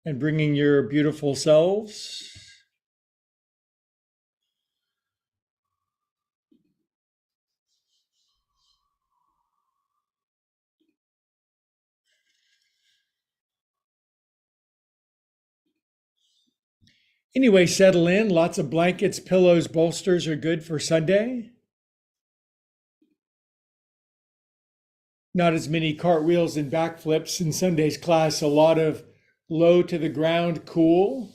and bringing your beautiful selves. Anyway, settle in. Lots of blankets, pillows, bolsters are good for Sunday. Not as many cartwheels and backflips in Sunday's class. A lot of low to the ground cool.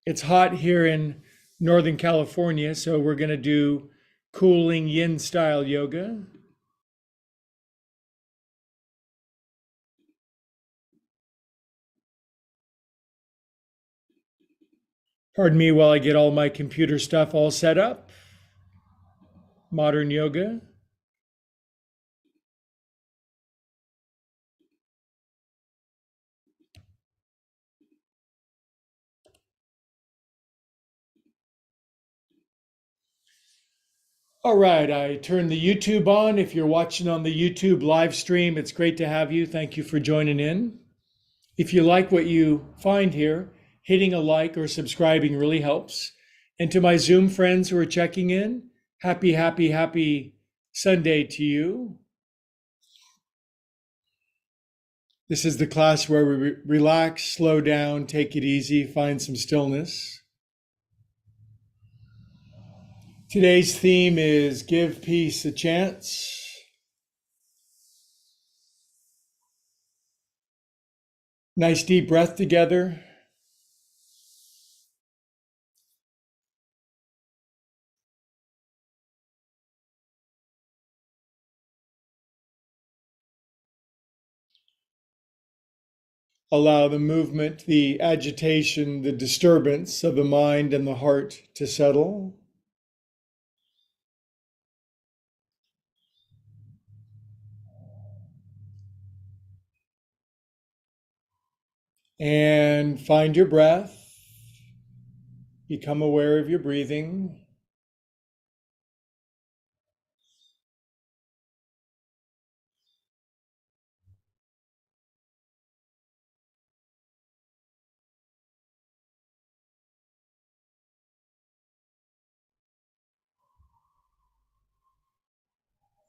It's hot here in Northern California, so we're going to do cooling yin style yoga. Pardon me while I get all my computer stuff all set up. Modern yoga. All right, I turned the YouTube on. If you're watching on the YouTube live stream, it's great to have you. Thank you for joining in. If you like what you find here, hitting a like or subscribing really helps. And to my Zoom friends who are checking in, happy Sunday to you. This is the class where we relax, slow down, take it easy, find some stillness. Today's theme is give peace a chance. Nice deep breath together. Allow the movement, the agitation, the disturbance of the mind and the heart to settle. And find your breath. Become aware of your breathing.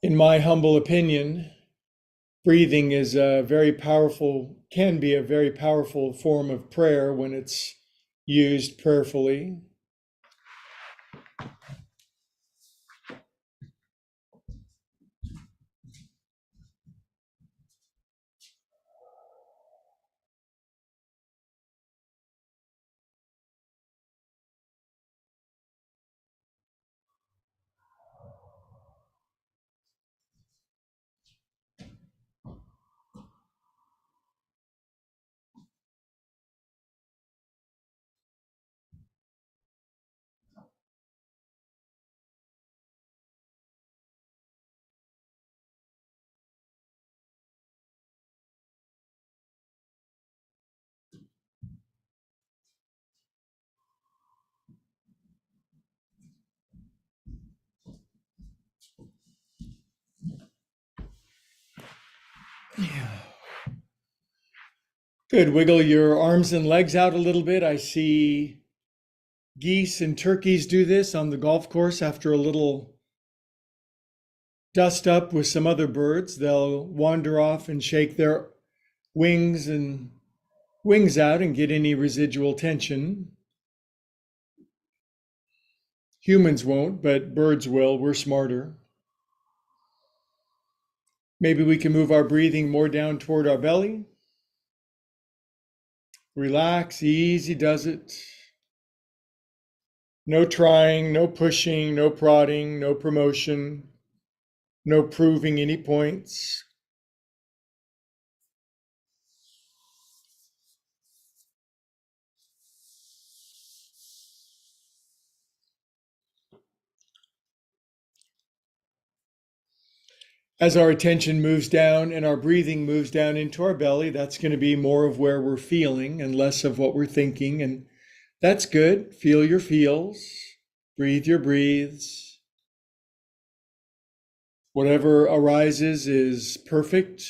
In my humble opinion, breathing is a very powerful, can be a very powerful form of prayer when it's used prayerfully. Good. Wiggle your arms and legs out a little bit. I see geese and turkeys do this on the golf course after a little dust up with some other birds. They'll wander off and shake their wings and wings out and get any residual tension. Humans won't, but birds will. We're smarter. Maybe we can move our breathing more down toward our belly. Relax, easy does it. No trying, no pushing, no prodding, no promotion, no proving any points. As our attention moves down and our breathing moves down into our belly, that's going to be more of where we're feeling and less of what we're thinking. And that's good. Feel your feels, breathe your breathes. Whatever arises is perfect.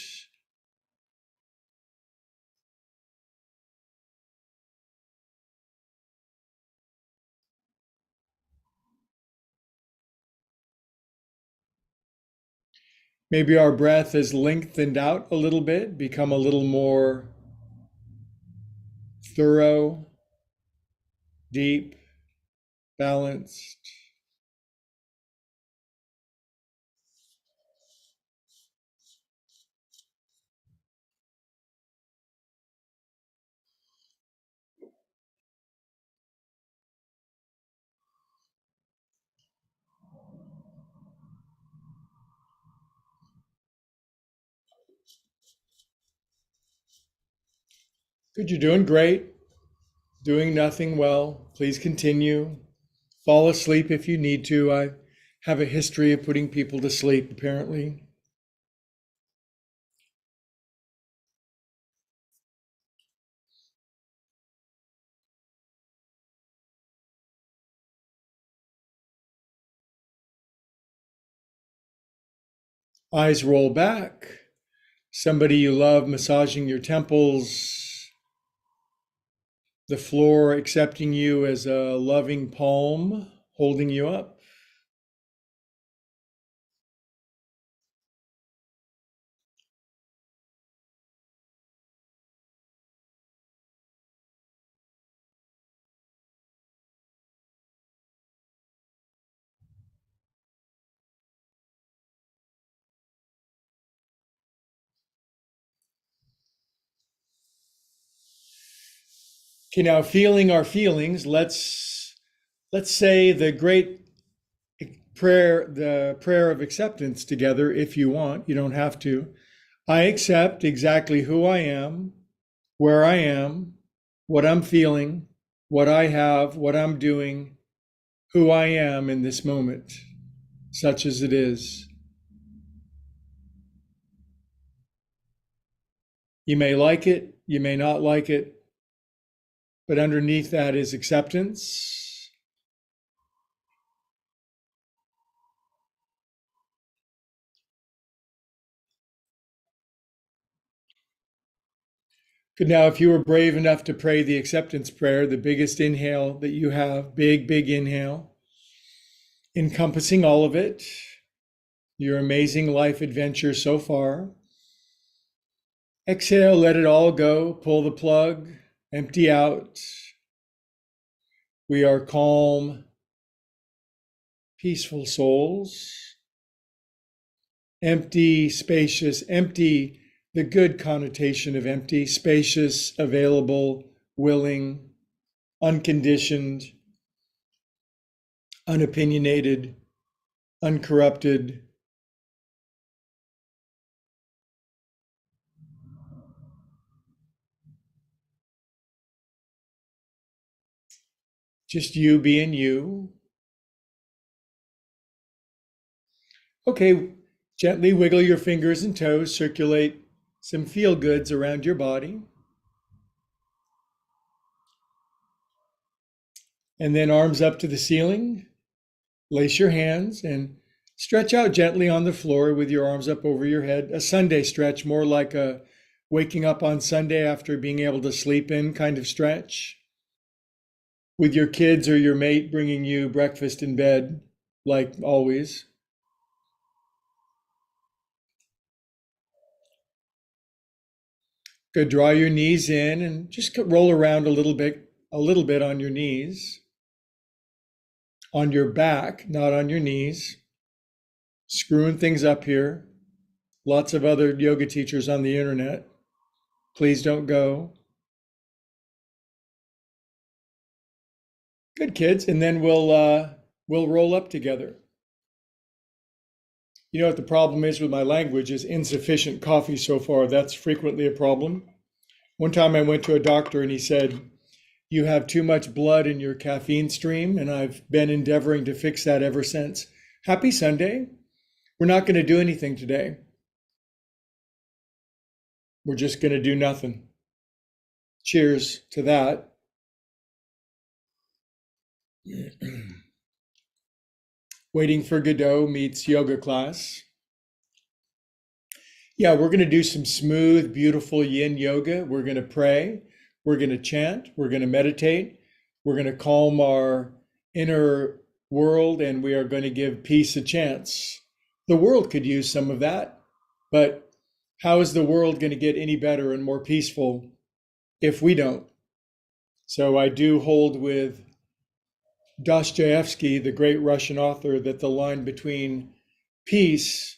Maybe our breath is lengthened out a little bit, become a little more thorough, deep, balanced. Good, you're doing great. Doing nothing well. Please continue. Fall asleep if you need to. I have a history of putting people to sleep, apparently. Eyes roll back. Somebody you love massaging your temples. The floor accepting you as a loving palm, holding you up. Okay, now feeling our feelings, let's say the great prayer, the prayer of acceptance together if you want. You don't have to. I accept exactly who I am, where I am, what I'm feeling, what I have, what I'm doing, who I am in this moment, such as it is. You may like it, you may not like it, but underneath that is acceptance. Good. Now, if you were brave enough to pray the acceptance prayer, the biggest inhale that you have, big, big inhale, encompassing all of it, your amazing life adventure so far. Exhale, let it all go, pull the plug, empty out. We are calm, peaceful souls. Empty, spacious, empty, the good connotation of empty, spacious, available, willing, unconditioned, unopinionated, uncorrupted. Just you being you. Okay, gently wiggle your fingers and toes, circulate some feel goods around your body. And then arms up to the ceiling. Lace your hands and stretch out gently on the floor with your arms up over your head. A Sunday stretch, more like a waking up on Sunday after being able to sleep in kind of stretch. With your kids or your mate bringing you breakfast in bed, like always. Good. Draw your knees in and just roll around a little bit on your knees, on your back, not on your knees. Screwing things up here. Lots of other yoga teachers on the internet. Please don't go. Good, kids. And then we'll roll up together. You know what the problem is with my language is insufficient coffee so far. That's frequently a problem. One time I went to a doctor and he said, "You have too much blood in your caffeine stream," and I've been endeavoring to fix that ever since. Happy Sunday. We're not going to do anything today. We're just going to do nothing. Cheers to that. Waiting for Godot meets yoga class. Yeah, we're going to do some smooth, beautiful yin yoga. We're going to pray. We're going to chant. We're going to meditate. We're going to calm our inner world, and we are going to give peace a chance. The world could use some of that. But how is the world going to get any better and more peaceful if we don't? So I do hold with Dostoevsky, the great Russian author, that the line between peace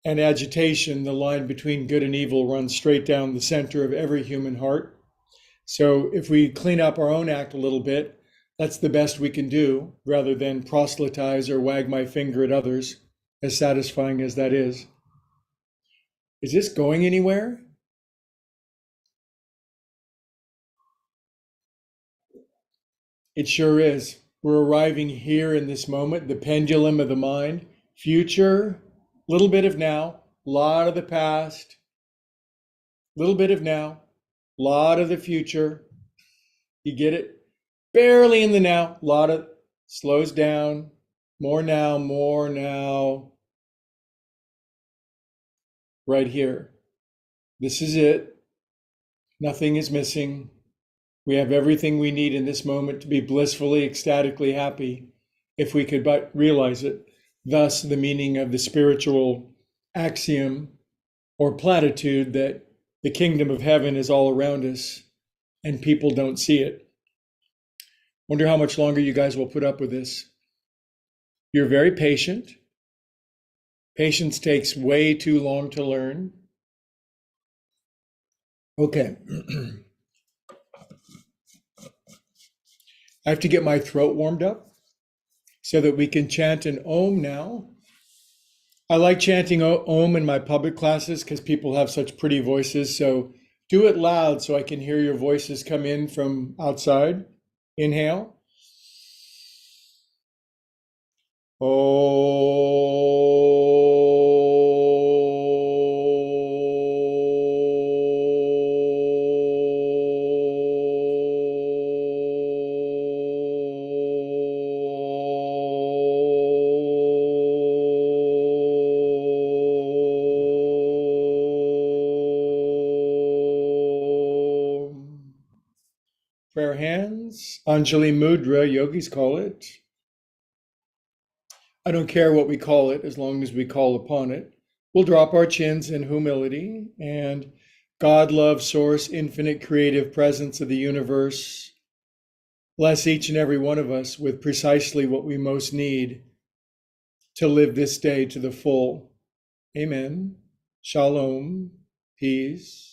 and agitation, the line between good and evil, runs straight down the center of every human heart. So if we clean up our own act a little bit, that's the best we can do rather than proselytize or wag my finger at others, as satisfying as that is. Is this going anywhere? It sure is. We're arriving here in this moment, the pendulum of the mind. Future, little bit of now, lot of the past, little bit of now, lot of the future. You get it? Barely in the now, lot of slows down, more now, right here. This is it. Nothing is missing. We have everything we need in this moment to be blissfully, ecstatically happy if we could but realize it. Thus, the meaning of the spiritual axiom or platitude that the kingdom of heaven is all around us and people don't see it. Wonder how much longer you guys will put up with this. You're very patient. Patience takes way too long to learn. Okay. I have to get my throat warmed up so that we can chant an Om now. I like chanting Om in my public classes because people have such pretty voices. So do it loud so I can hear your voices come in from outside. Inhale. Prayer hands, Anjali Mudra, yogis call it. I don't care what we call it as long as we call upon it. We'll drop our chins in humility and God, love, source, infinite creative presence of the universe, bless each and every one of us with precisely what we most need to live this day to the full. Amen. Shalom. Peace.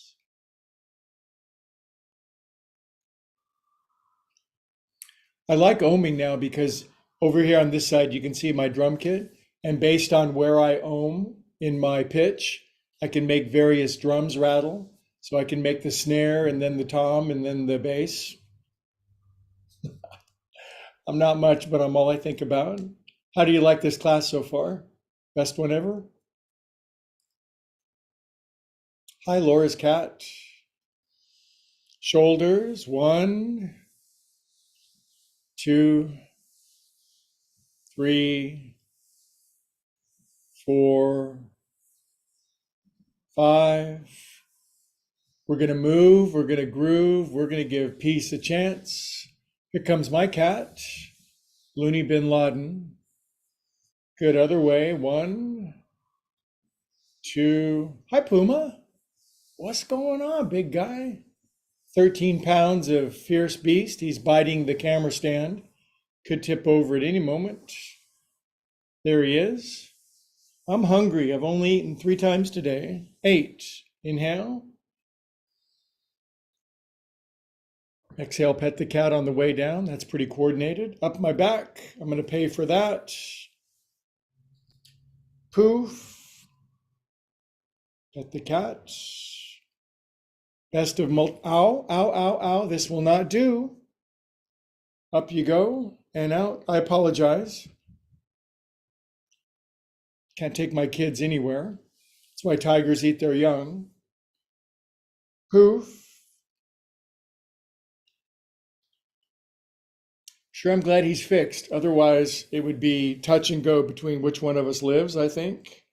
I like ohming now because over here on this side, you can see my drum kit. And based on where I ohm in my pitch, I can make various drums rattle. So I can make the snare and then the tom and then the bass. I'm not much, but I'm all I think about. How do you like this class so far? Best one ever? Hi, Laura's cat. Shoulders, 1, 2, 3, 4, 5. We're going to move, we're going to groove, we're going to give peace a chance. Here comes my cat, Looney bin Laden. Good other way. 1, 2. Hi, Puma. What's going on, big guy? 13 pounds of fierce beast. He's biting the camera stand. Could tip over at any moment. There he is. I'm hungry. I've only eaten 3 times today. 8. Inhale. Exhale, pet the cat on the way down. That's pretty coordinated. Up my back. I'm going to pay for that. Poof. Pet the cat. Best of ow, ow, ow, ow. This will not do. Up you go and out. I apologize. Can't take my kids anywhere. That's why tigers eat their young. Poof. Sure, I'm glad he's fixed. Otherwise, it would be touch and go between which one of us lives, I think.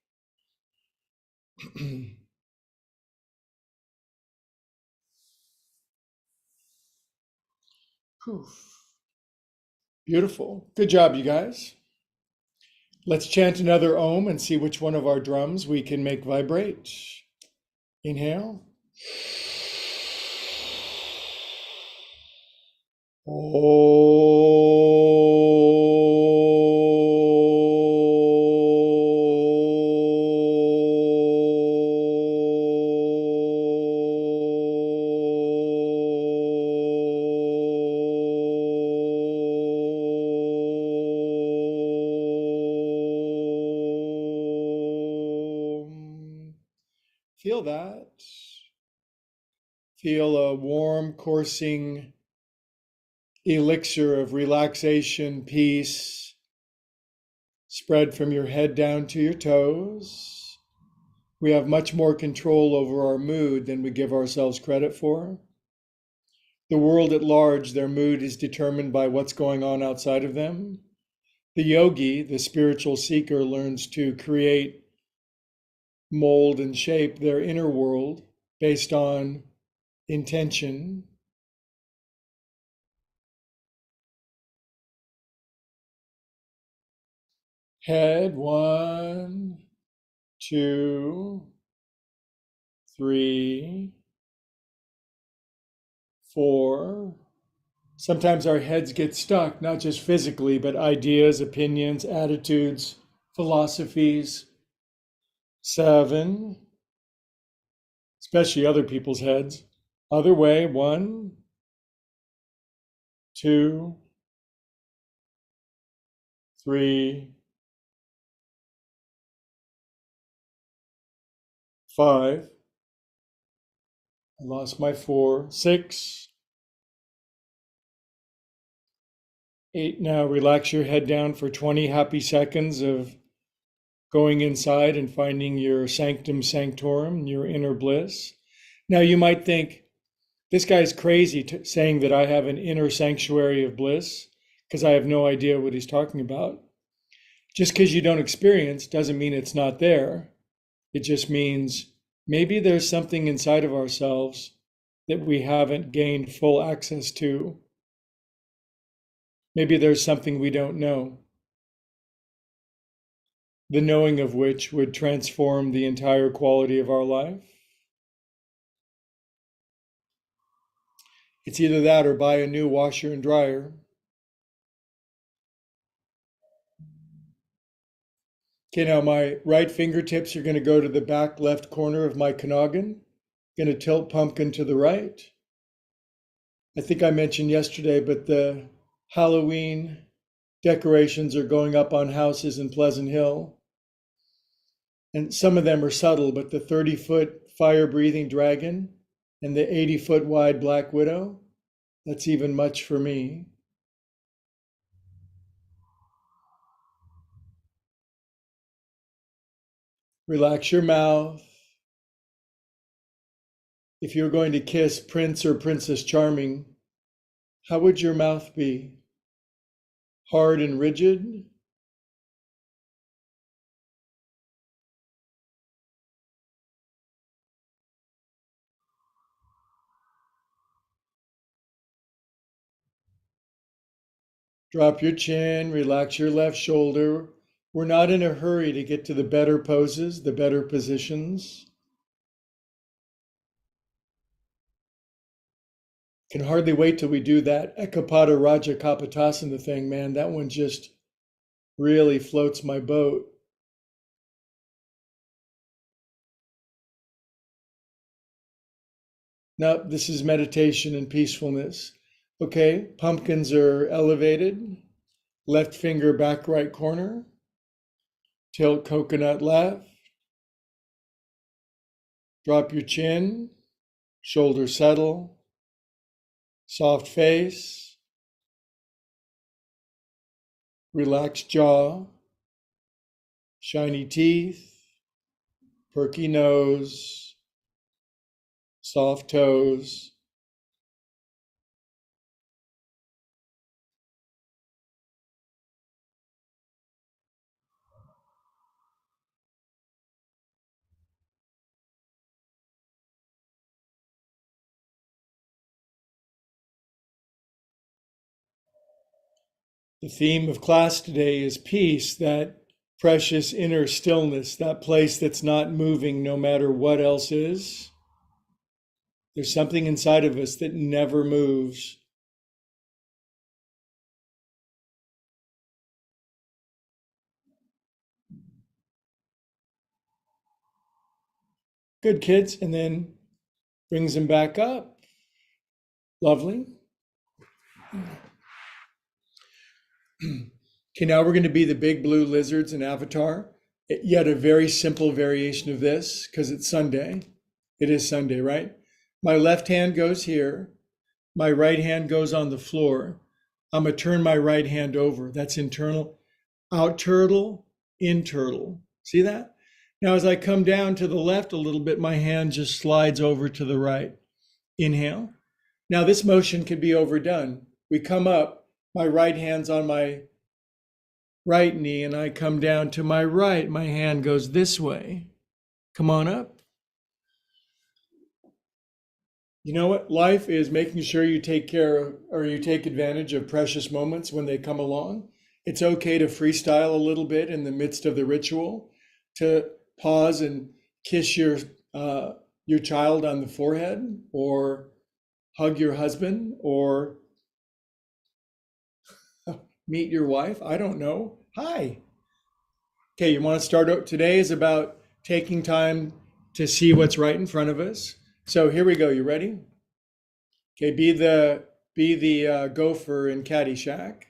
Poof. Beautiful. Good job, you guys. Let's chant another Om and see which one of our drums we can make vibrate. Inhale. Feel that. Feel a warm coursing elixir of relaxation, peace, spread from your head down to your toes. We have much more control over our mood than we give ourselves credit for. The world at large, their mood is determined by what's going on outside of them. The yogi, the spiritual seeker, learns to create, mold, and shape their inner world based on intention. Head, 1, 2, 3, 4. Sometimes our heads get stuck, not just physically, but ideas, opinions, attitudes, philosophies. 7, especially other people's heads. Other way, 1, 2, 3, 5. I lost my 4, 6, 8. Now relax your head down for 20 happy seconds of going inside and finding your sanctum sanctorum, your inner bliss. Now you might think, this guy's crazy saying that I have an inner sanctuary of bliss because I have no idea what he's talking about. Just because you don't experience doesn't mean it's not there. It just means maybe there's something inside of ourselves that we haven't gained full access to. Maybe there's something we don't know, the knowing of which would transform the entire quality of our life. It's either that or buy a new washer and dryer. Okay, now my right fingertips are going to go to the back left corner of my noggin. Going to tilt pumpkin to the right. I think I mentioned yesterday, but the Halloween decorations are going up on houses in Pleasant Hill. And some of them are subtle, but the 30-foot fire-breathing dragon and the 80-foot wide black widow, that's even much for me. Relax your mouth. If you're going to kiss Prince or Princess Charming, how would your mouth be? Hard and rigid? Drop your chin, relax your left shoulder. We're not in a hurry to get to the better poses, the better positions. Can hardly wait till we do that Ekapada Raja Kapotasana thing, man. That one just really floats my boat. Now, this is meditation and peacefulness. Okay, pumpkins are elevated. Left finger back right corner. Tilt coconut left. Drop your chin. Shoulders settle. Soft face. Relaxed jaw. Shiny teeth. Perky nose. Soft toes. The theme of class today is peace, that precious inner stillness, that place that's not moving no matter what else is. There's something inside of us that never moves. Good, kids. And then brings them back up. Lovely. Okay, now we're going to be the big blue lizards in Avatar. Yet a very simple variation of this because it's Sunday. It is Sunday, right? My left hand goes here. My right hand goes on the floor. I'm going to turn my right hand over. That's internal. Out turtle, in turtle. See that? Now, as I come down to the left a little bit, my hand just slides over to the right. Inhale. Now, this motion could be overdone. We come up, my right hand's on my right knee, and I come down to my right. My hand goes this way. Come on up. You know what? Life is making sure you take care of, or you take advantage of precious moments when they come along. It's okay to freestyle a little bit in the midst of the ritual, to pause and kiss your child on the forehead, or hug your husband, or meet your wife. I don't know. Hi. Okay, you want to start out? Today is about taking time to see what's right in front of us. So here we go. You ready? Okay, be the gopher in Caddyshack.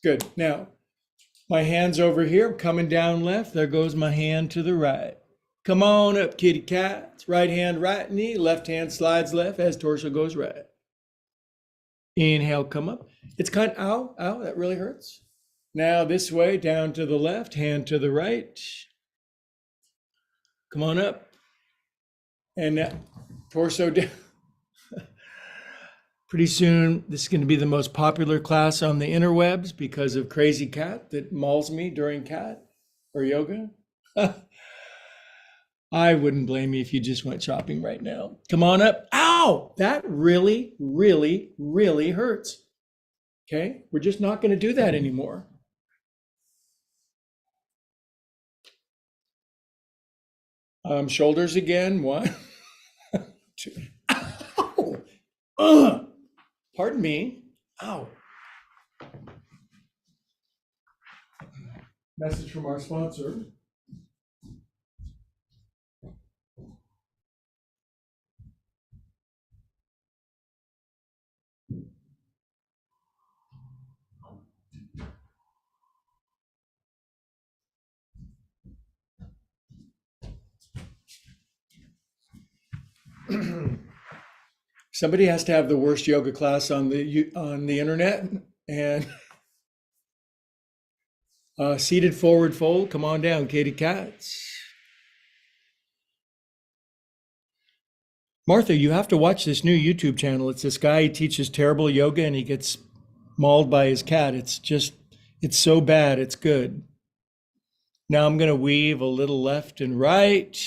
Good. Now, my hand's over here, coming down left. There goes my hand to the right. Come on up, kitty cats. Right hand, right knee. Left hand slides left as torso goes right. Inhale, come up. It's kind of, ow, ow, that really hurts. Now this way, down to the left, hand to the right. Come on up. And now, torso down. Pretty soon, this is going to be the most popular class on the interwebs because of Crazy Cat that mauls me during cat or yoga. I wouldn't blame you if you just went shopping right now. Come on up. Ow! That really, really, really hurts. Okay? We're just not going to do that anymore. Shoulders again. One, two. Ow! Ugh! Pardon me. Ow. Message from our sponsor. Somebody has to have the worst yoga class on the internet, and seated forward fold. Come on down, kitty cats. Martha, you have to watch this new YouTube channel. It's this guy, he teaches terrible yoga and he gets mauled by his cat. It's so bad, it's good. Now I'm going to weave a little left and right.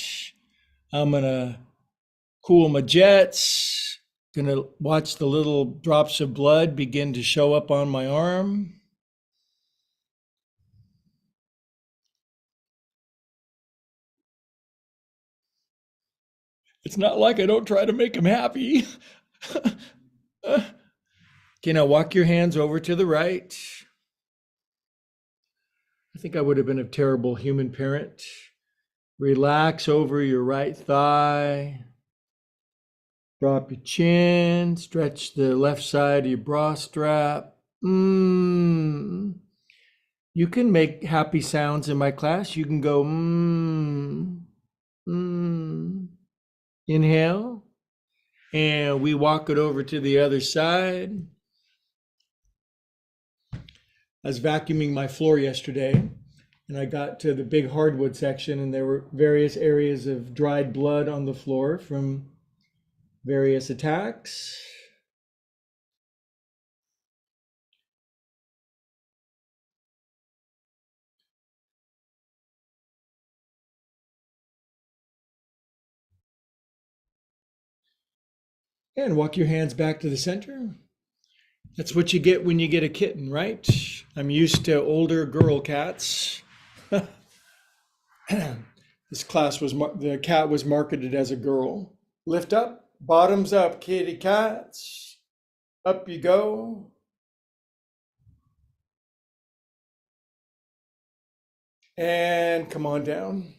I'm going to cool my jets. Going to watch the little drops of blood begin to show up on my arm. It's not like I don't try to make him happy. Okay, now walk your hands over to the right. I think I would have been a terrible human parent. Relax over your right thigh. Drop your chin. Stretch the left side of your bra strap. You can make happy sounds in my class. You can go, Inhale. And we walk it over to the other side. I was vacuuming my floor yesterday and I got to the big hardwood section and there were various areas of dried blood on the floor from various attacks. And walk your hands back to the center. That's what you get when you get a kitten, right? I'm used to older girl cats. This class was the cat was marketed as a girl. Lift up, bottoms up, kitty cats. Up you go. And come on down.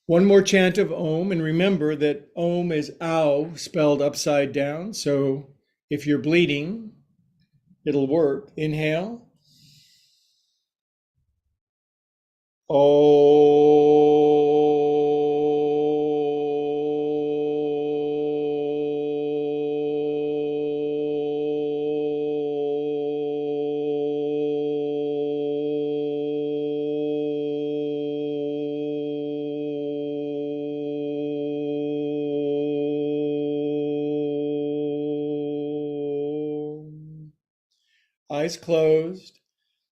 One more chant of Om, and remember that Om is ow spelled upside down. So if you're bleeding, it'll work. Inhale. Eyes closed.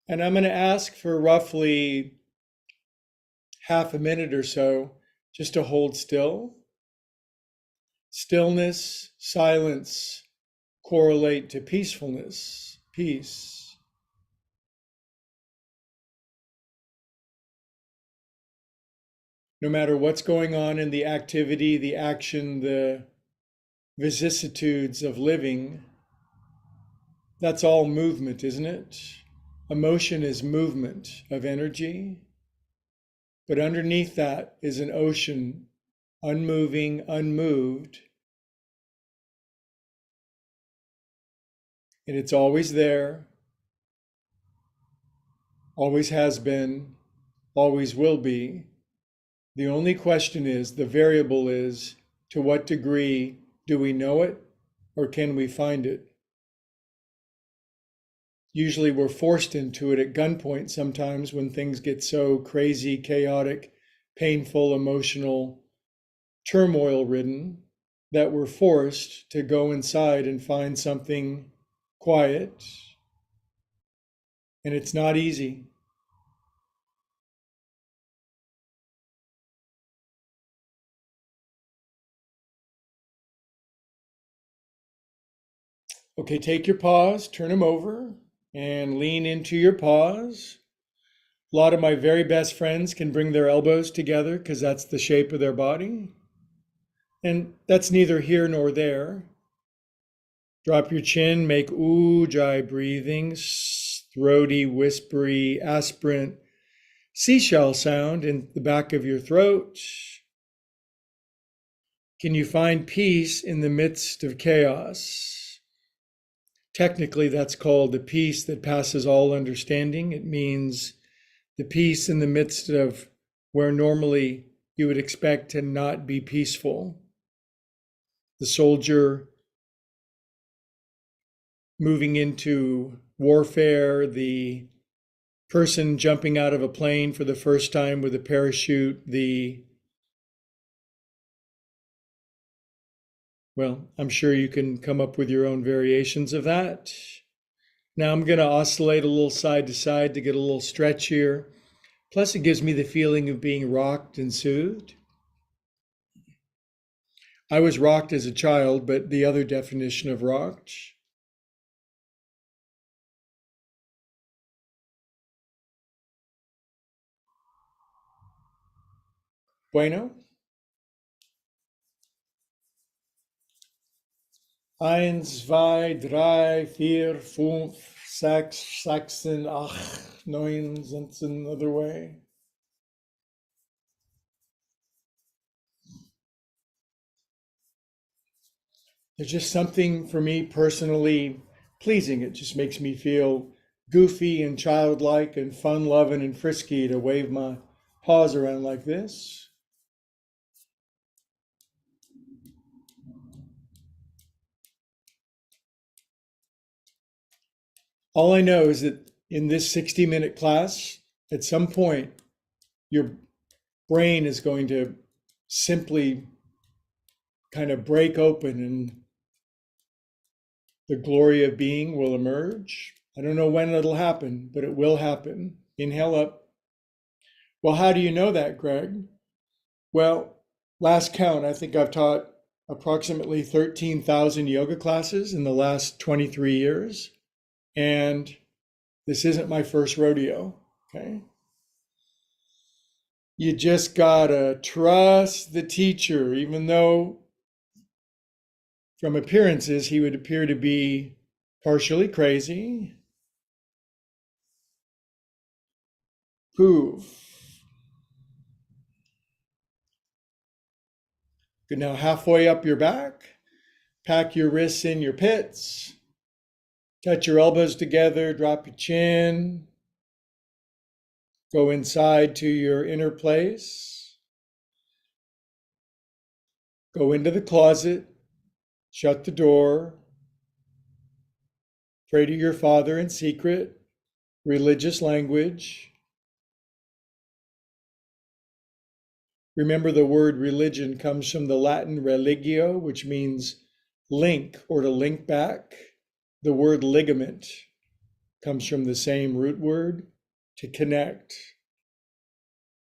And I'm going to ask for roughly half a minute or so just to hold still. Stillness, silence correlate to peacefulness, peace. No matter what's going on in the activity, the action, the vicissitudes of living, that's all movement, isn't it? Emotion is movement of energy. But underneath that is an ocean, unmoving, unmoved. And it's always there, always has been, always will be. The only question is, the variable is, to what degree do we know it or can we find it? Usually we're forced into it at gunpoint sometimes when things get so crazy, chaotic, painful, emotional, turmoil ridden, that we're forced to go inside and find something quiet. And it's not easy. Okay, take your paws, turn them over, and lean into your paws. A lot of my very best friends can bring their elbows together because that's the shape of their body. And that's neither here nor there. Drop your chin, make ujjayi breathings, throaty, whispery, aspirant, seashell sound in the back of your throat. Can you find peace in the midst of chaos? Technically, that's called the peace that passes all understanding. It means the peace in the midst of where normally you would expect to not be peaceful. The soldier moving into warfare, the person jumping out of a plane for the first time with a parachute, well, I'm sure you can come up with your own variations of that. Now I'm going to oscillate a little side to side to get a little stretch here. Plus, it gives me the feeling of being rocked and soothed. I was rocked as a child, but the other definition of rocked. Bueno. Eins, zwei, drei, vier, fünf, sechs, sechsen, acht, neun, that's another way. There's just something for me personally pleasing. It just makes me feel goofy and childlike and fun loving and frisky to wave my paws around like this. All I know is that in this 60-minute class, at some point, your brain is going to simply kind of break open and the glory of being will emerge. I don't know when it'll happen, but it will happen. Inhale up. Well, how do you know that, Greg? Well, last count, I think I've taught approximately 13,000 yoga classes in the last 23 years. And this isn't my first rodeo, okay? You just gotta trust the teacher, even though from appearances he would appear to be partially crazy. Poof. Good. Now halfway up your back, pack your wrists in your pits, touch your elbows together, drop your chin, go inside to your inner place, go into the closet, shut the door, pray to your Father in secret, religious language. Remember, the word religion comes from the Latin religio, which means link or to link back. The word ligament comes from the same root word, to connect.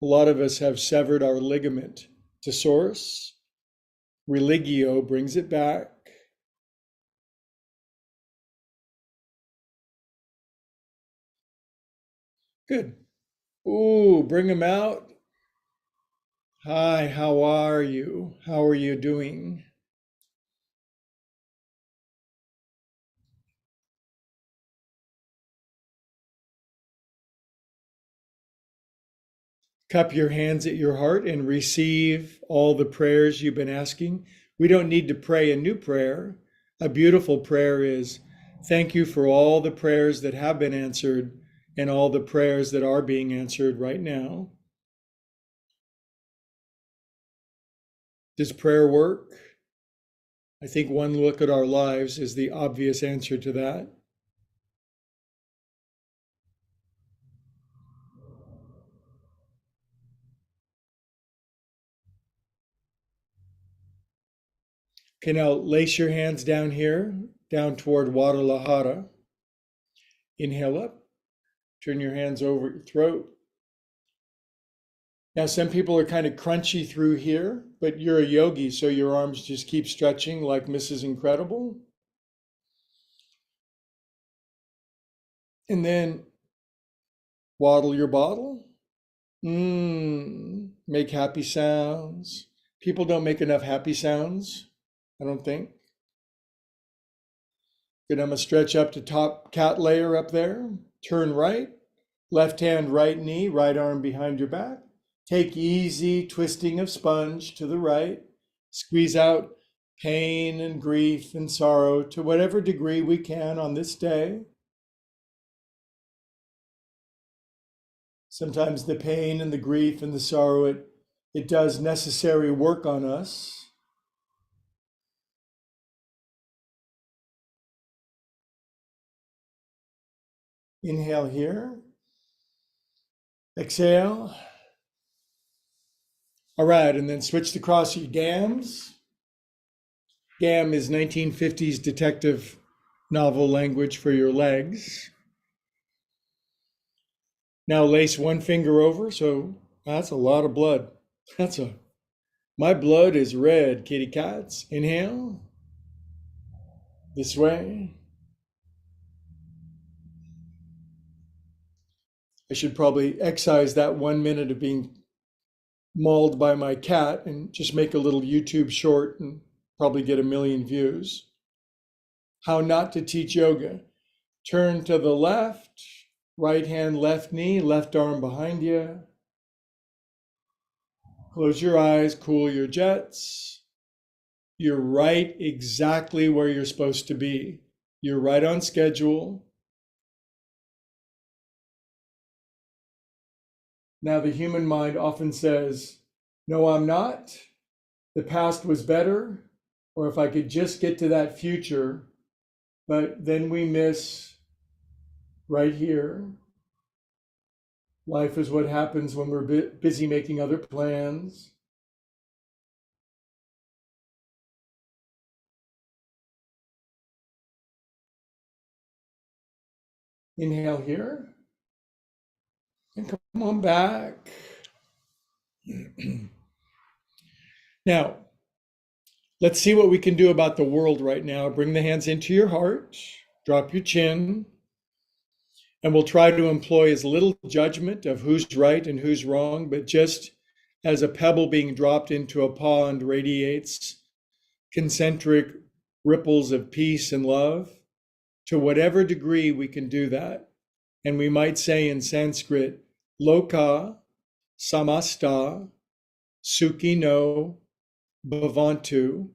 A lot of us have severed our ligament to source. Religio brings it back. Good. Ooh, bring them out. Hi, how are you? How are you doing? Cup your hands at your heart and receive all the prayers you've been asking. We don't need to pray a new prayer. A beautiful prayer is thank you for all the prayers that have been answered and all the prayers that are being answered right now. Does prayer work? I think one look at our lives is the obvious answer to that. Okay, now lace your hands down here, down toward Wadalahara. Inhale up, turn your hands over your throat. Now, some people are kind of crunchy through here, but you're a yogi, so your arms just keep stretching like Mrs. Incredible. And then waddle your bottle. Make happy sounds. People don't make enough happy sounds, I don't think. Good, I'm gonna stretch up to top cat layer up there. Turn right, left hand, right knee, right arm behind your back. Take easy twisting of sponge to the right. Squeeze out pain and grief and sorrow to whatever degree we can on this day. Sometimes the pain and the grief and the sorrow, it does necessary work on us. Inhale here. Exhale. All right, and then switch to cross your gams. Gam is 1950s detective novel language for your legs. Now lace one finger over, so that's a lot of blood. My blood is red, kitty cats. Inhale. This way. I should probably excise that 1 minute of being mauled by my cat and just make a little YouTube short and probably get 1 million views. How not to teach yoga. Turn to the left, right hand, left knee, left arm behind you. Close your eyes, cool your jets. You're right exactly where you're supposed to be. You're right on schedule. Now, the human mind often says, no, I'm not. The past was better. Or if I could just get to that future. But then we miss right here. Life is what happens when we're busy making other plans. Inhale here. And come on back. Now, Let's see what we can do about the world right now. Bring the hands into your heart, drop your chin, and we'll try to employ as little judgment of who's right and who's wrong, but just as a pebble being dropped into a pond radiates concentric ripples of peace and love, to whatever degree we can do that. And we might say in Sanskrit, Loka samasta sukhino bhavantu,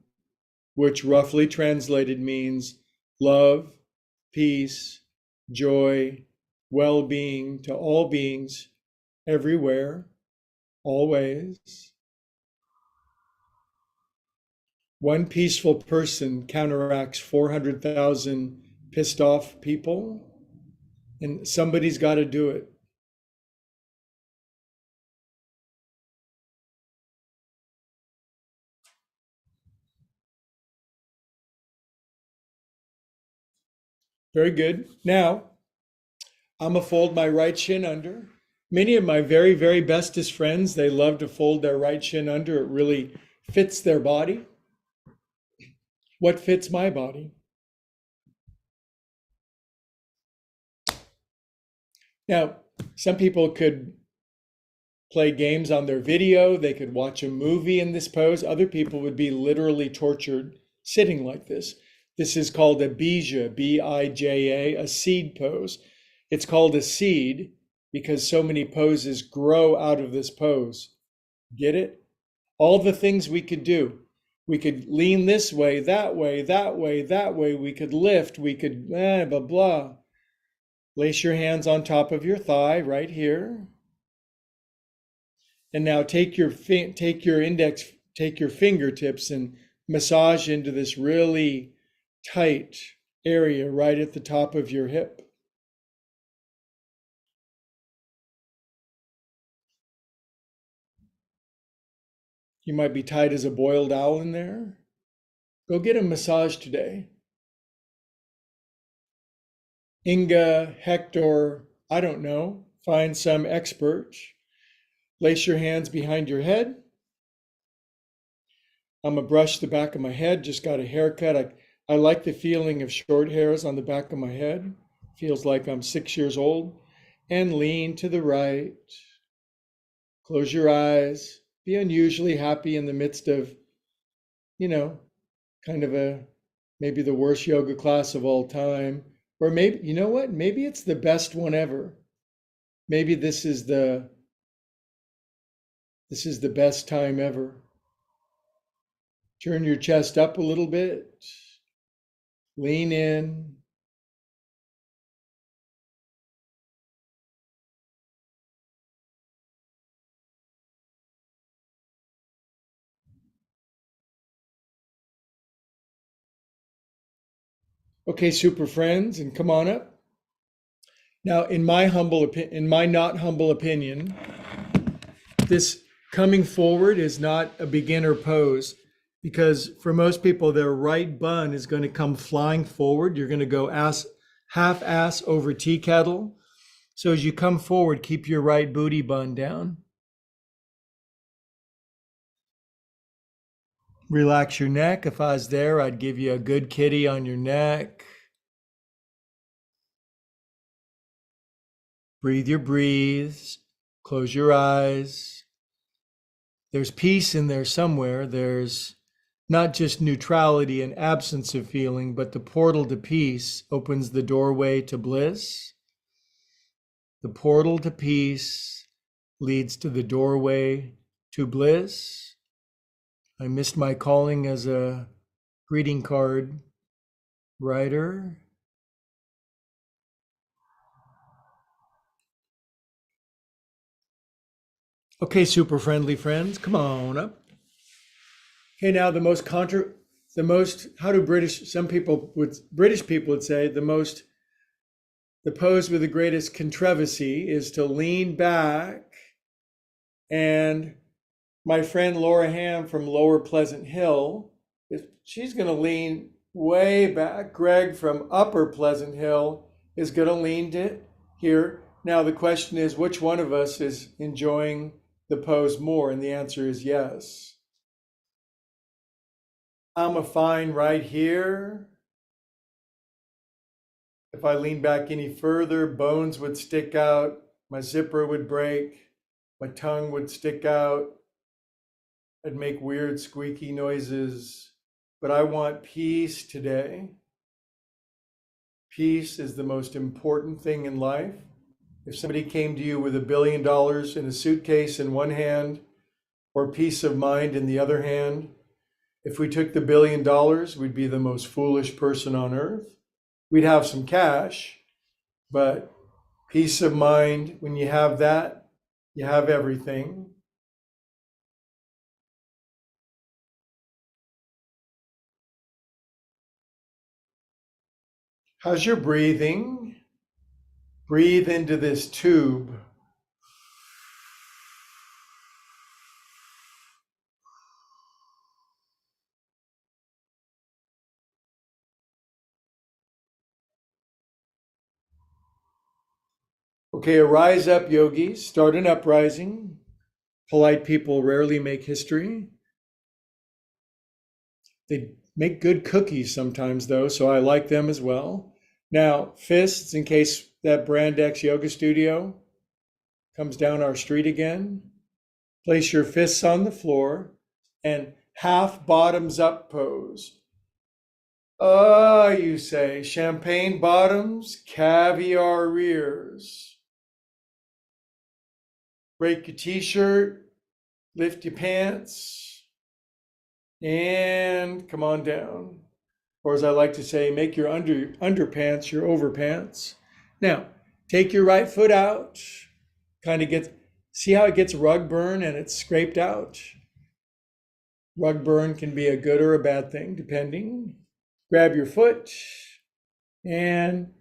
which roughly translated means love, peace, joy, well-being to all beings, everywhere, always. One peaceful person counteracts 400,000 pissed off people, and somebody's got to do it. Very good. Now, I'm going to fold my right shin under. Many of my very, very bestest friends, they love to fold their right shin under. It really fits their body. What fits my body? Now, some people could play games on their video. They could watch a movie in this pose. Other people would be literally tortured sitting like this. This is called a bija, B-I-J-A, a seed pose. It's called a seed because so many poses grow out of this pose. Get it? All the things we could do. We could lean this way, that way, that way, that way. We could lift, we could blah, blah. Place your hands on top of your thigh right here. And now take your fingertips and massage into this really tight area right at the top of your hip. You might be tight as a boiled owl in there. Go get a massage today. Inga, Hector, I don't know, find some expert. Place your hands behind your head. I'm gonna brush the back of my head, just got a haircut. I like the feeling of short hairs on the back of my head. Feels like I'm 6 years old. And lean to the right. Close your eyes. Be unusually happy in the midst of, kind of maybe the worst yoga class of all time. Or maybe, you know what? Maybe it's the best one ever. Maybe this is the best time ever. Turn your chest up a little bit. Lean in. Okay, super friends, and come on up. Now, in my not humble opinion, this coming forward is not a beginner pose because for most people, their right bun is going to come flying forward. You're going to go half ass over tea kettle. So as you come forward, keep your right booty bun down. Relax your neck. If I was there, I'd give you a good kitty on your neck. Breathe your breaths. Close your eyes. There's peace in there somewhere. There's not just neutrality and absence of feeling, but the portal to peace opens the doorway to bliss. The portal to peace leads to the doorway to bliss. I missed my calling as a greeting card writer. Okay, super friendly friends, come on up. Okay, now the most, how do British people would say, the pose with the greatest controversy is to lean back, and my friend Laura Ham from Lower Pleasant Hill, she's going to lean way back. Greg from Upper Pleasant Hill is going to lean to here. Now the question is, which one of us is enjoying the pose more? And the answer is yes. I'm a fine right here. If I lean back any further, bones would stick out, my zipper would break, my tongue would stick out, I'd make weird squeaky noises. But I want peace today. Peace is the most important thing in life. If somebody came to you with $1 billion in a suitcase in one hand, or peace of mind in the other hand, if we took the $1 billion, we'd be the most foolish person on earth. We'd have some cash, but peace of mind, when you have that, you have everything. How's your breathing? Breathe into this tube. Okay, arise up, yogis. Start an uprising. Polite people rarely make history. They make good cookies sometimes, though, so I like them as well. Now, fists, in case that Brand X yoga studio comes down our street again. Place your fists on the floor and half bottoms up pose. Ah, you say, champagne bottoms, caviar rears. Break your t-shirt, lift your pants, and come on down. Or as I like to say, make your underpants your overpants. Now, take your right foot out, see how it gets rug burn and it's scraped out? Rug burn can be a good or a bad thing, depending. Grab your foot and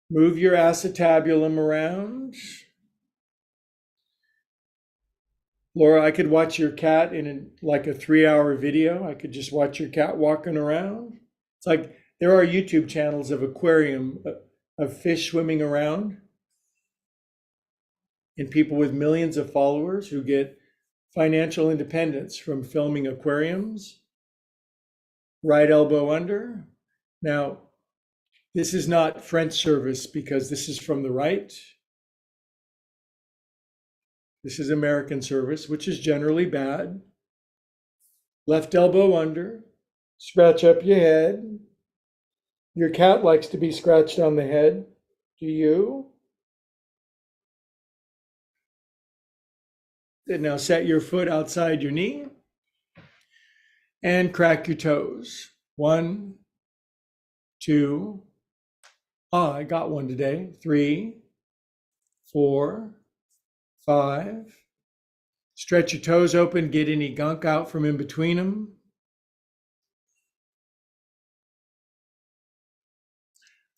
move your acetabulum around. Laura, I could watch your cat in like a 3-hour video. I could just watch your cat walking around. It's like there are YouTube channels of aquarium of fish swimming around and people with millions of followers who get financial independence from filming aquariums. Right elbow under. Now, this is not French service because this is from the right. This is American service, which is generally bad. Left elbow under. Scratch up your head. Your cat likes to be scratched on the head. Do you? Then now set your foot outside your knee and crack your toes. 1, 2. I got one today. 3, 4, 5. Stretch your toes open, get any gunk out from in between them.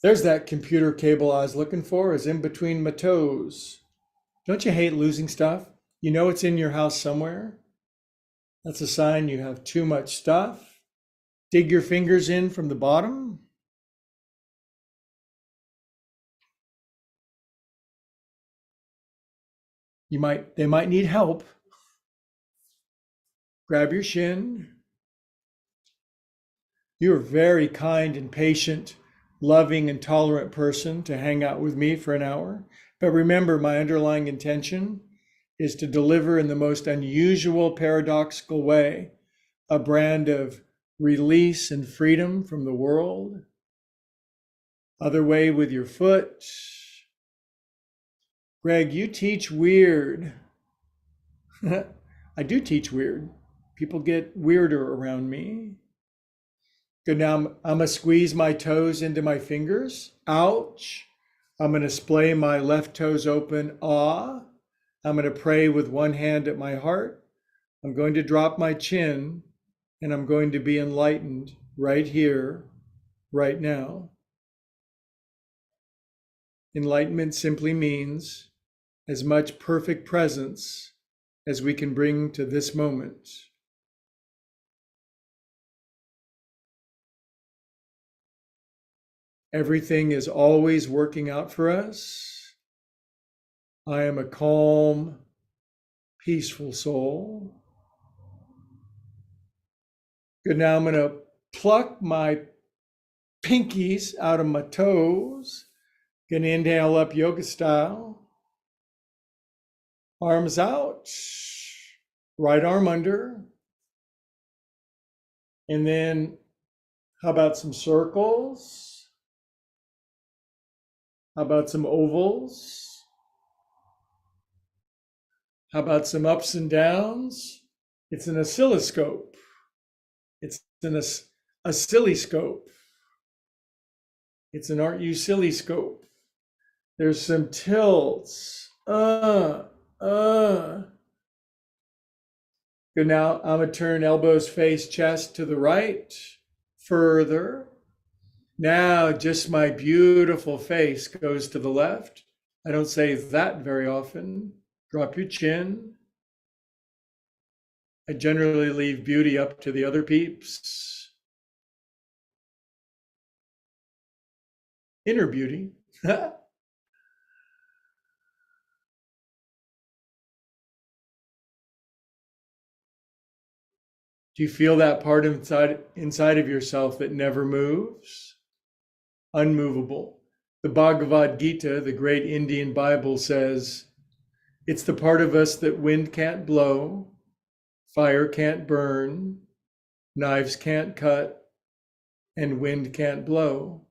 There's that computer cable I was looking for, is in between my toes. Don't you hate losing stuff? You know it's in your house somewhere. That's a sign you have too much stuff. Dig your fingers in from the bottom. They might need help. Grab your shin. You're a very kind and patient, loving and tolerant person to hang out with me for an hour. But remember, my underlying intention is to deliver in the most unusual, paradoxical way a brand of release and freedom from the world. Other way with your foot. Greg, you teach weird. I do teach weird. People get weirder around me. Good, now I'm gonna squeeze my toes into my fingers. Ouch. I'm gonna splay my left toes open. Ah. I'm gonna pray with one hand at my heart. I'm going to drop my chin and I'm going to be enlightened right here, right now. Enlightenment simply means as much perfect presence as we can bring to this moment. Everything is always working out for us. I am a calm, peaceful soul. Good, now I'm going to pluck my pinkies out of my toes. Gonna inhale up yoga style. Arms out, right arm under. And then how about some circles? How about some ovals? How about some ups and downs? It's an oscilloscope. It's an oscilloscope. It's an aren't you silly scope. There's some tilts. Good. Now I'm gonna turn elbows, face, chest to the right. Further. Now just my beautiful face goes to the left. I don't say that very often. Drop your chin. I generally leave beauty up to the other peeps. Inner beauty. Do you feel that part inside of yourself that never moves? Unmovable. The Bhagavad Gita, the great Indian Bible, says, it's the part of us that wind can't blow, fire can't burn, knives can't cut, and wind can't blow.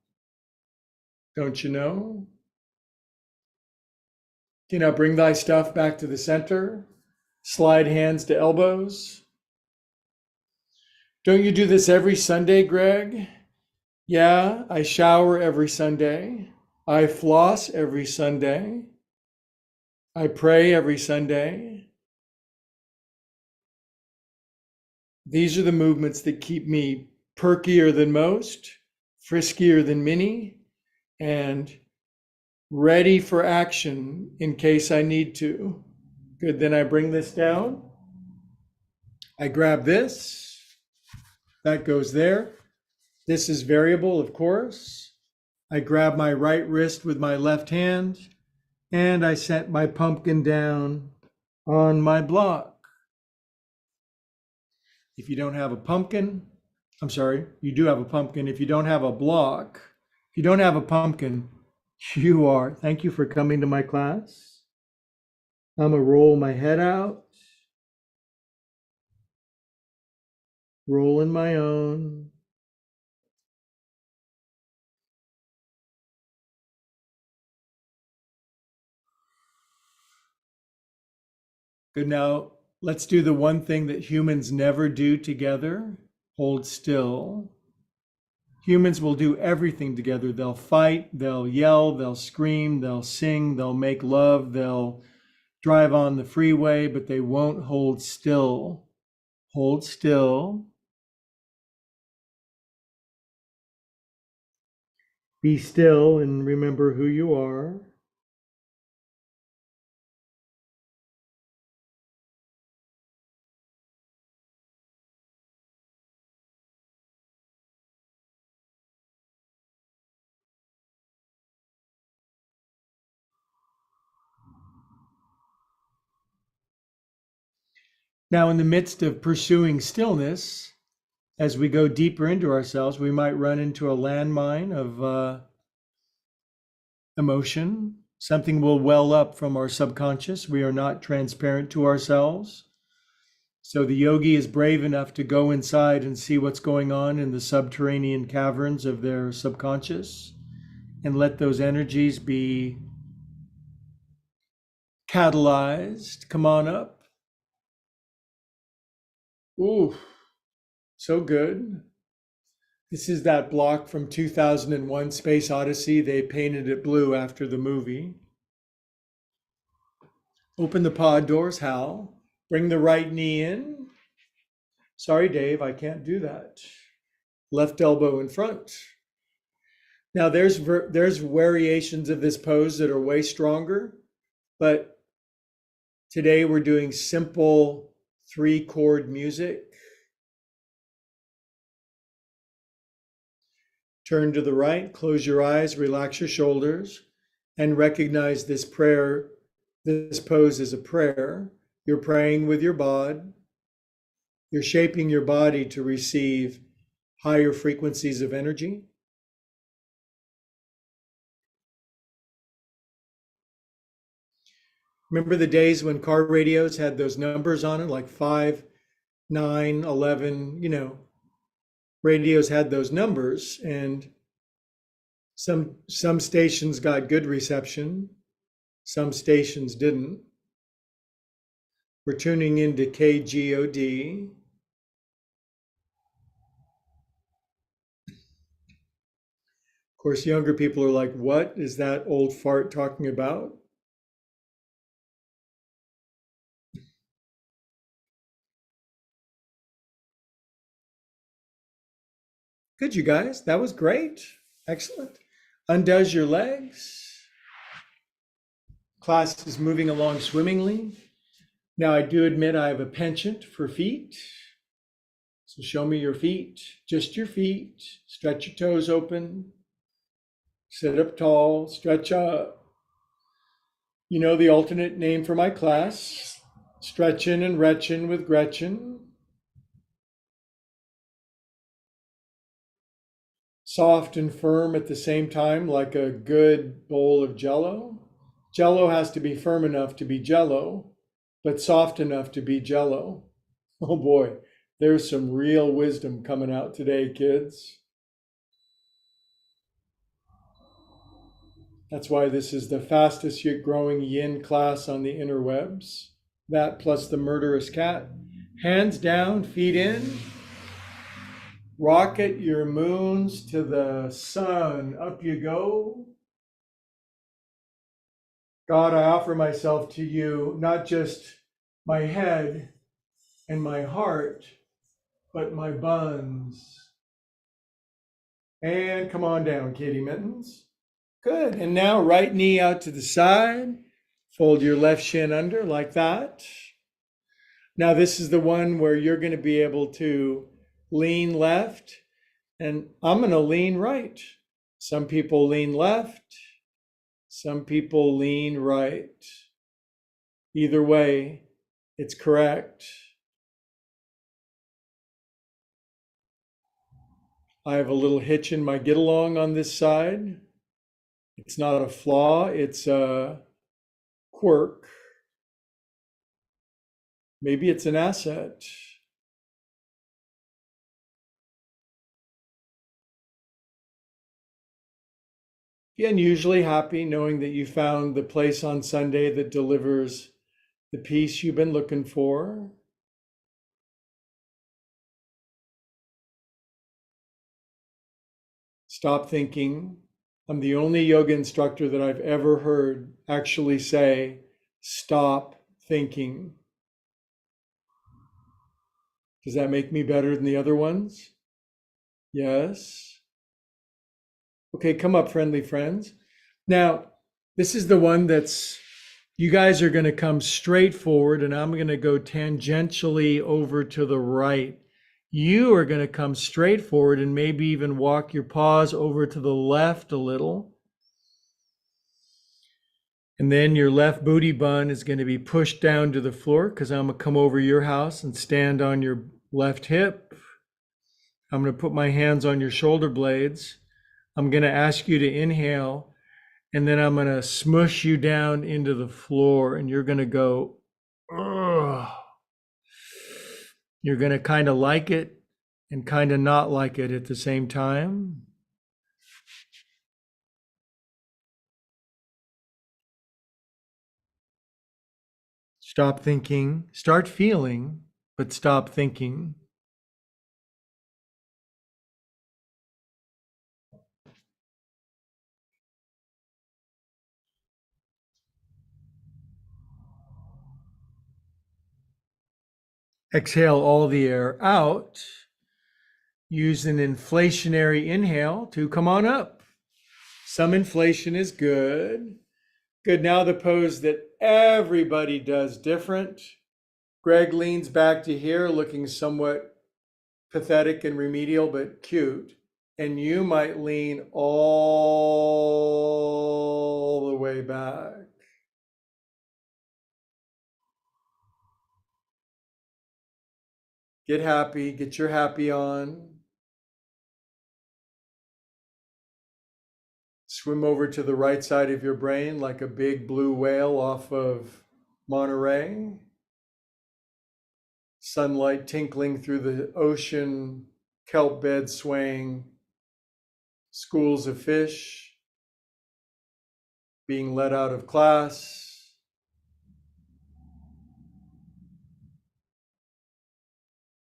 Don't you know? Okay, now bring thy stuff back to the center. Slide hands to elbows. Don't you do this every Sunday, Greg? Yeah, I shower every Sunday. I floss every Sunday. I pray every Sunday. These are the movements that keep me perkier than most, friskier than many, and ready for action in case I need to. Good, then I bring this down. I grab this. That goes there. This is variable, of course. I grab my right wrist with my left hand, and I set my pumpkin down on my block. If you don't have a pumpkin, I'm sorry, you do have a pumpkin. If you don't have a block, if you don't have a pumpkin, you are. Thank you for coming to my class. I'm gonna roll my head out, rolling my own. Good, now let's do the one thing that humans never do together, hold still. Humans will do everything together. They'll fight, they'll yell, they'll scream, they'll sing, they'll make love, they'll drive on the freeway, but they won't hold still. Hold still. Be still and remember who you are. Now, in the midst of pursuing stillness, as we go deeper into ourselves, we might run into a landmine of emotion. Something will well up from our subconscious. We are not transparent to ourselves. So the yogi is brave enough to go inside and see what's going on in the subterranean caverns of their subconscious and let those energies be catalyzed. Come on up. Ooh, so good. This is that block from 2001 Space Odyssey. They painted it blue after the movie. Open the pod doors, Hal. Bring the right knee in. Sorry, Dave, I can't do that. Left elbow in front. Now there's variations of this pose that are way stronger, but today we're doing simple 3-chord music. Turn to the right, close your eyes, relax your shoulders, and recognize this prayer. This pose is a prayer. You're praying with your bod. You're shaping your body to receive higher frequencies of energy. Remember the days when car radios had those numbers on it, like 5, 9, 11, radios had those numbers, and some stations got good reception, some stations didn't. We're tuning into KGOD. Of course, younger people are like, what is that old fart talking about? Good, you guys. That was great. Excellent. Undoes your legs. Class is moving along swimmingly. Now, I do admit I have a penchant for feet. So show me your feet, just your feet. Stretch your toes open. Sit up tall, stretch up. You know the alternate name for my class, Stretchin' and Retchin' with Gretchen. Soft and firm at the same time, like a good bowl of jello. Jello has to be firm enough to be jello, but soft enough to be jello. Oh boy, there's some real wisdom coming out today, kids. That's why this is the fastest yet growing yin class on the interwebs. That plus the murderous cat. Hands down, feet in. Rocket your moons to the sun. Up you go. God, I offer myself to you, not just my head and my heart, but my buns. And come on down, kitty mittens. Good. And now right knee out to the side. Fold your left shin under like that. Now this is the one where you're going to be able to lean left, and I'm going to lean right. Some people lean left. Some people lean right. Either way, it's correct. I have a little hitch in my get along on this side. It's not a flaw, it's a quirk. Maybe it's an asset. Be unusually happy knowing that you found the place on Sunday that delivers the peace you've been looking for. Stop thinking. I'm the only yoga instructor that I've ever heard actually say, stop thinking. Does that make me better than the other ones? Yes. Okay, come up, friendly friends. Now, this is the one that's, you guys are going to come straight forward, and I'm going to go tangentially over to the right. You are going to come straight forward and maybe even walk your paws over to the left a little. And then your left booty bun is going to be pushed down to the floor because I'm going to come over your house and stand on your left hip. I'm going to put my hands on your shoulder blades. I'm going to ask you to inhale, and then I'm going to smush you down into the floor, and you're going to go, ugh. You're going to kind of like it and kind of not like it at the same time. Stop thinking, start feeling, but stop thinking. Exhale all the air out. Use an inflationary inhale to come on up. Some inflation is good. Good. Now the pose that everybody does different. Greg leans back to here, looking somewhat pathetic and remedial, but cute. And you might lean all the way back. Get happy, get your happy on. Swim over to the right side of your brain like a big blue whale off of Monterey. Sunlight tinkling through the ocean, kelp bed swaying, schools of fish being let out of class.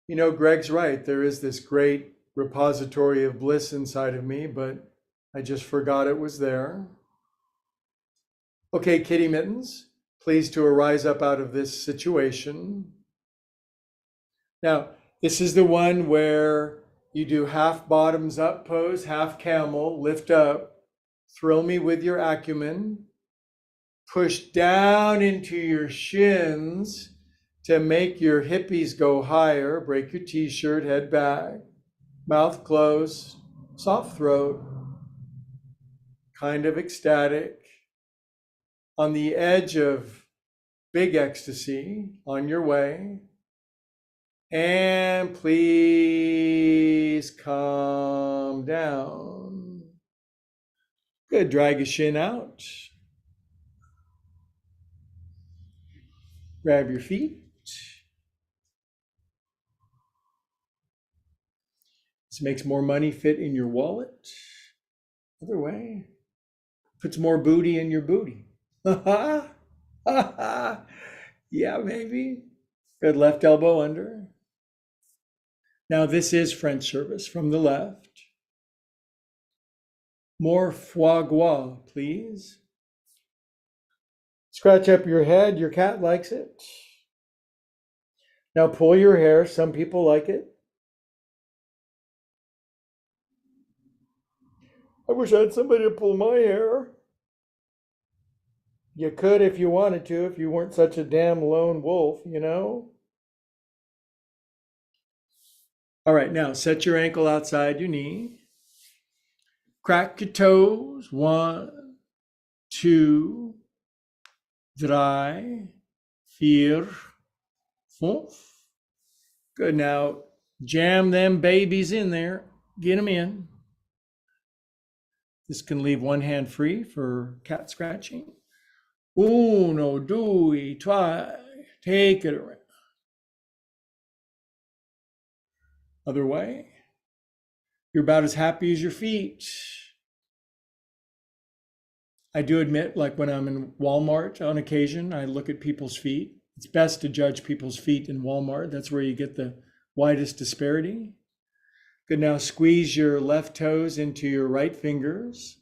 You know, Greg's right. There is this great repository of bliss inside of me, but I just forgot it was there. Okay, kitty mittens, pleased to arise up out of this situation. Now, this is the one where you do half bottoms up pose, half camel, lift up, thrill me with your acumen, push down into your shins to make your hippies go higher, break your t-shirt, head back, mouth closed, soft throat, kind of ecstatic, on the edge of big ecstasy, on your way. And please calm down. Good, drag your shin out. Grab your feet. This makes more money fit in your wallet. Other way. Puts more booty in your booty. Yeah, maybe. Good, left elbow under. Now this is French service from the left. More foie gras, please. Scratch up your head. Your cat likes it. Now pull your hair. Some people like it. I wish I had somebody to pull my hair. You could if you wanted to, if you weren't such a damn lone wolf, you know? All right, now set your ankle outside your knee. Crack your toes. 1, 2, 3, 4, 5. Good, now jam them babies in there. Get them in. This can leave one hand free for cat scratching. 1, 2, 3. Take it around. Other way. You're about as happy as your feet. I do admit, like when I'm in Walmart on occasion, I look at people's feet. It's best to judge people's feet in Walmart. That's where you get the widest disparity. Good, now squeeze your left toes into your right fingers.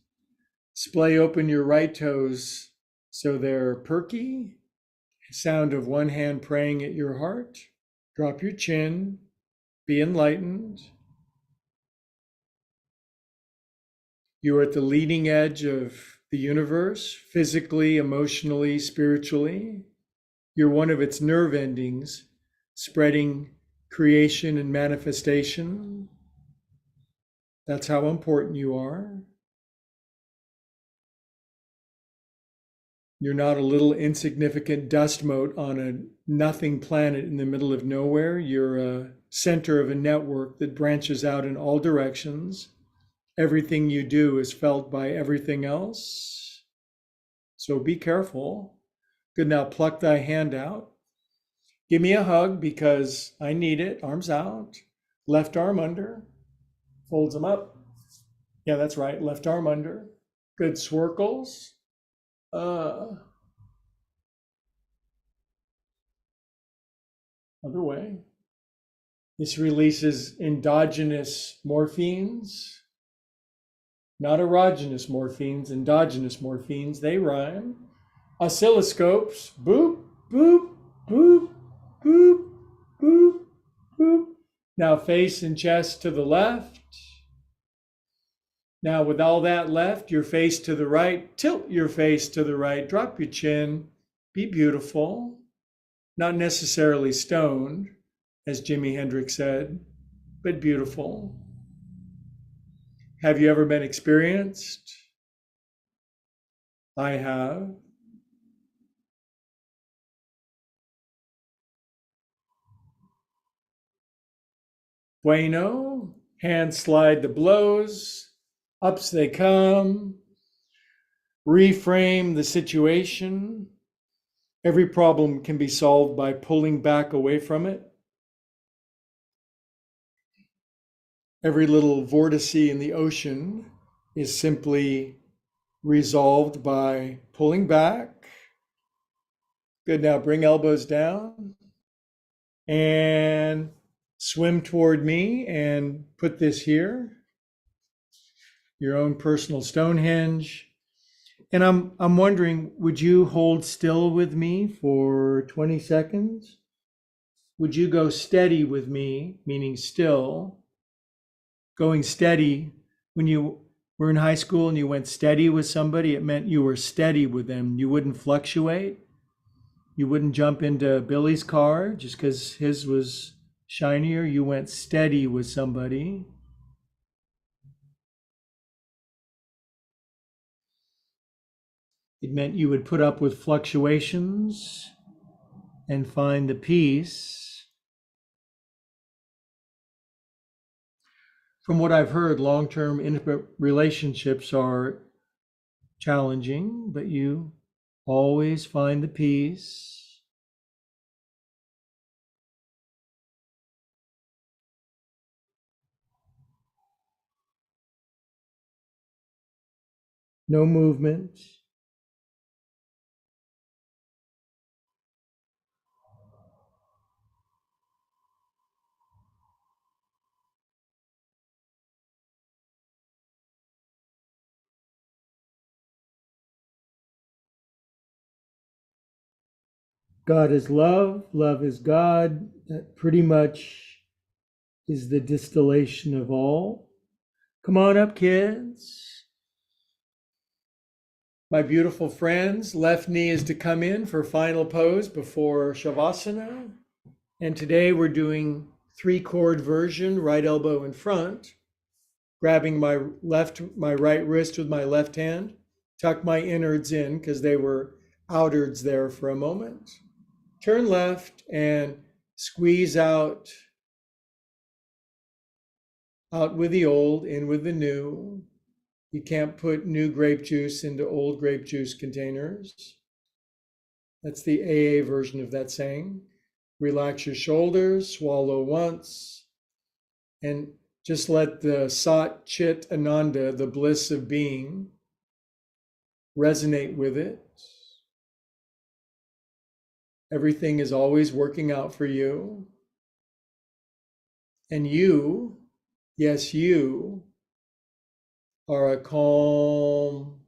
Splay open your right toes so they're perky. Sound of one hand praying at your heart. Drop your chin. Be enlightened. You are at the leading edge of the universe, physically, emotionally, spiritually. You're one of its nerve endings, spreading creation and manifestation. That's how important you are. You're not a little insignificant dust mote on a nothing planet in the middle of nowhere. You're a center of a network that branches out in all directions. Everything you do is felt by everything else. So be careful. Good, now pluck thy hand out. Give me a hug because I need it. Arms out. Left arm under. Folds them up. Yeah, that's right. Left arm under. Good, swirkles. Other way. This releases endogenous morphines. Not erogenous morphines, endogenous morphines, they rhyme. Oscilloscopes, boop, boop, boop, boop, boop, boop. Now face and chest to the left. Now with all that left, your face to the right, tilt your face to the right, drop your chin, be beautiful. Not necessarily stoned, as Jimi Hendrix said, but beautiful. Have you ever been experienced? I have. Bueno, hands slide the blows, ups they come. reframe the situation. Every problem can be solved by pulling back away from it. Every little vortice in the ocean is simply resolved by pulling back. Good. Now bring elbows down and swim toward me and put this here, your own personal Stonehenge. And I'm wondering, would you hold still with me for 20 seconds? Would you go steady with me, meaning still? Going steady, when you were in high school and you went steady with somebody, it meant you were steady with them. You wouldn't fluctuate. You wouldn't jump into Billy's car just because his was shinier. You went steady with somebody. It meant you would put up with fluctuations and find the peace. From what I've heard, long-term intimate relationships are challenging, but you always find the peace. No movement. God is love. Love is God. That pretty much is the distillation of all. Come on up, kids. My beautiful friends, left knee is to come in for final pose before Shavasana. And today we're doing 3-chord version, right elbow in front, grabbing my right wrist with my left hand, tuck my innards in because they were outards there for a moment. Turn left and squeeze out with the old, in with the new. You can't put new grape juice into old grape juice containers. That's the AA version of that saying. Relax your shoulders, swallow once, and just let the Sat Chit Ananda, the bliss of being, resonate with it. Everything is always working out for you. And you, yes, you are a calm,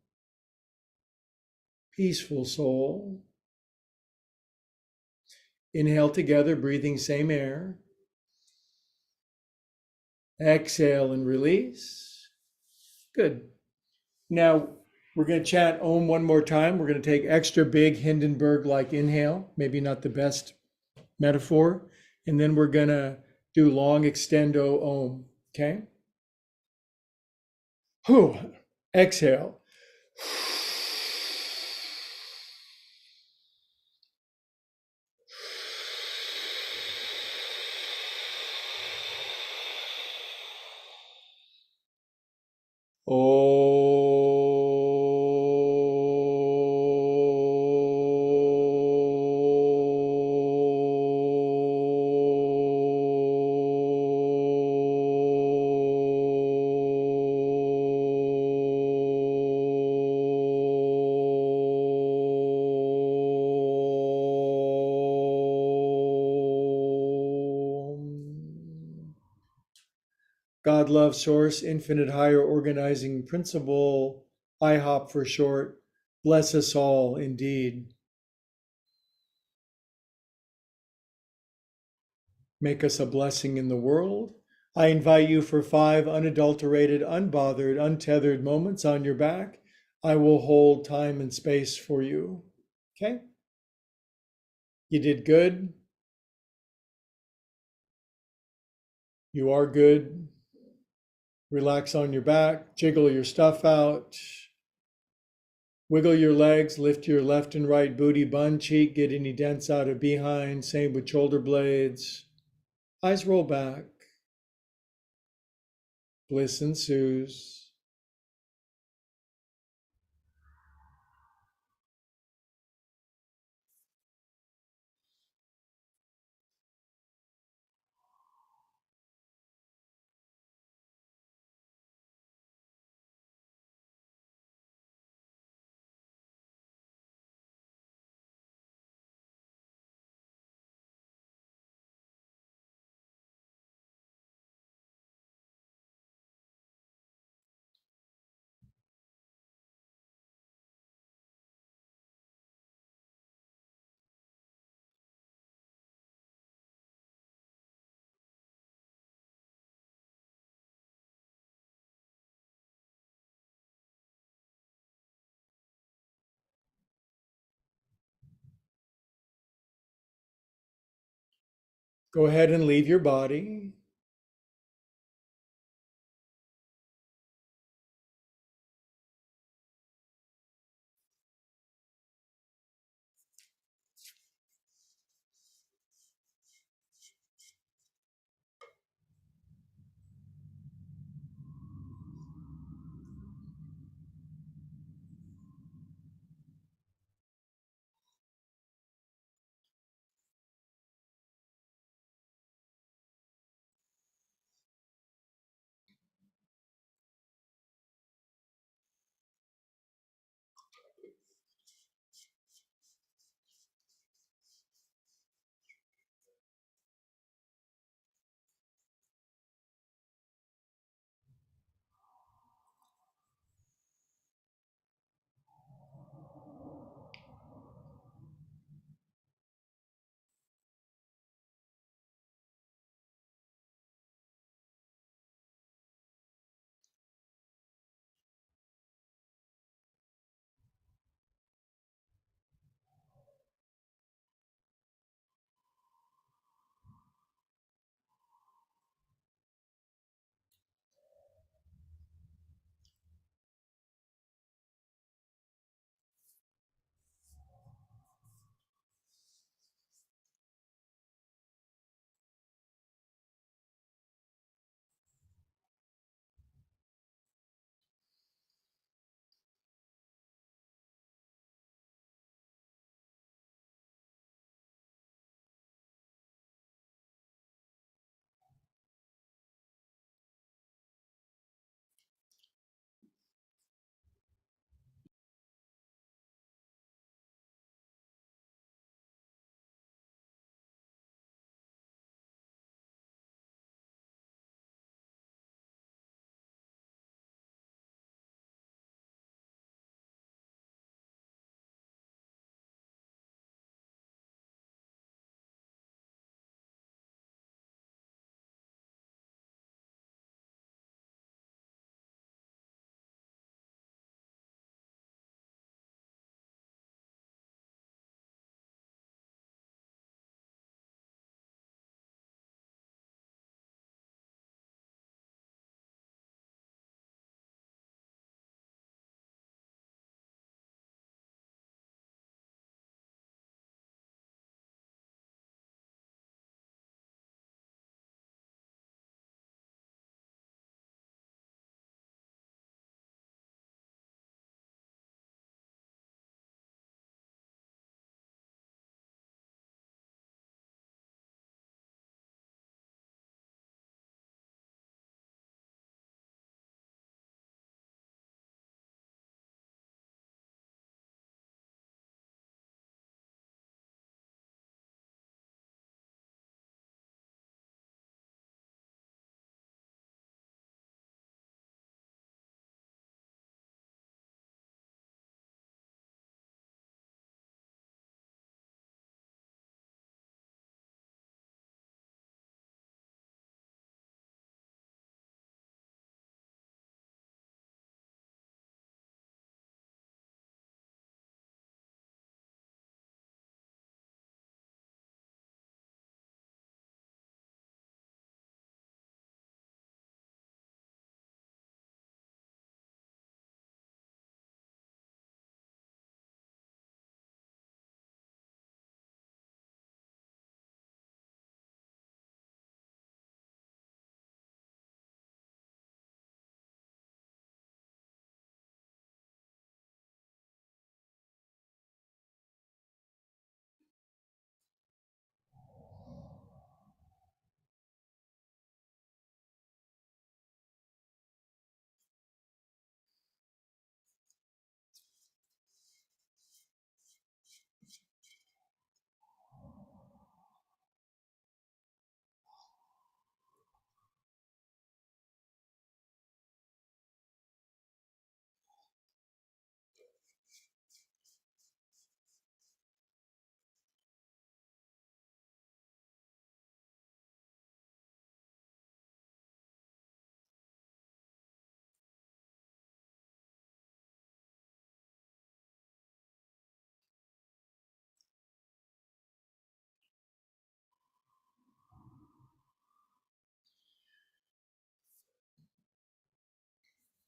peaceful soul. Inhale together, breathing same air. Exhale and release. Good. Now we're going to chant Om one more time. We're going to take extra big Hindenburg-like inhale, maybe not the best metaphor. And then we're going to do long extendo Om. Okay? Whew. Exhale. God, love, source, infinite higher organizing principle, IHOP for short, bless us all indeed. Make us a blessing in the world. I invite you for 5 unadulterated, unbothered, untethered moments on your back. I will hold time and space for you. Okay? You did good. You are good. Relax on your back, jiggle your stuff out. Wiggle your legs, lift your left and right booty, bun cheek, get any dents out of behind. Same with shoulder blades. Eyes roll back. Bliss ensues. Go ahead and leave your body.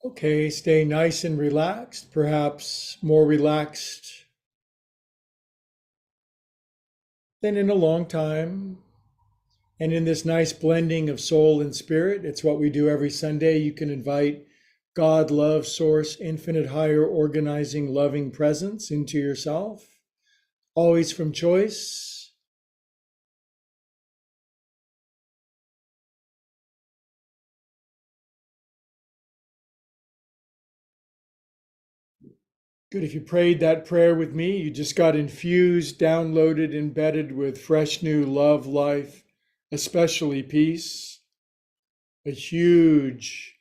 Okay, stay nice and relaxed, perhaps more relaxed than in a long time. And in this nice blending of soul and spirit, it's what we do every Sunday. You can invite God, love, source, infinite, higher, organizing, loving presence into yourself, always from choice. Good. If you prayed that prayer with me, you just got infused, downloaded, embedded with fresh new love, life, especially peace, a huge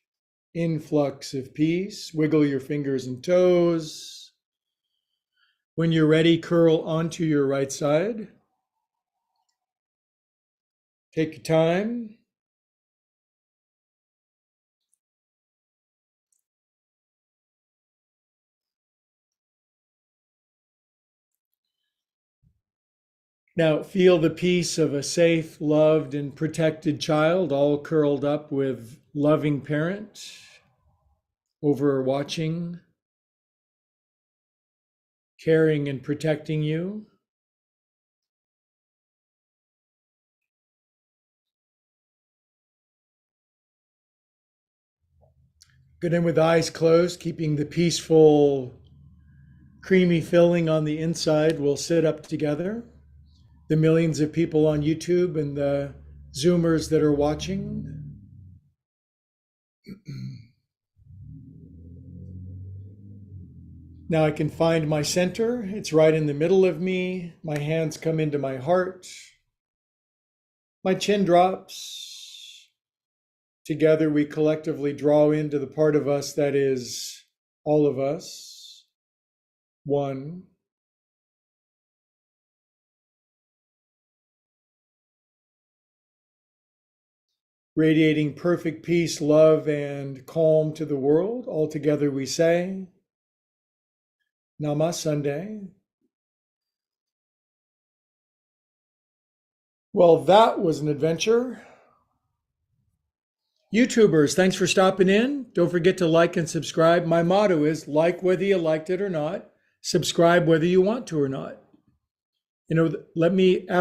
influx of peace. Wiggle your fingers and toes. When you're ready, curl onto your right side. Take your time. Now feel the peace of a safe, loved, and protected child, all curled up with loving parent, overwatching, caring and protecting you. Good. And with eyes closed, keeping the peaceful, creamy filling on the inside, we'll sit up together. The millions of people on YouTube and the Zoomers that are watching. Now I can find my center. It's right in the middle of me. My hands come into my heart. My chin drops. Together we collectively draw into the part of us that is all of us. One. Radiating perfect peace, love, and calm to the world. All together we say, Namaste. Well, that was an adventure. YouTubers, thanks for stopping in. Don't forget to like and subscribe. My motto is like whether you liked it or not, subscribe whether you want to or not. Let me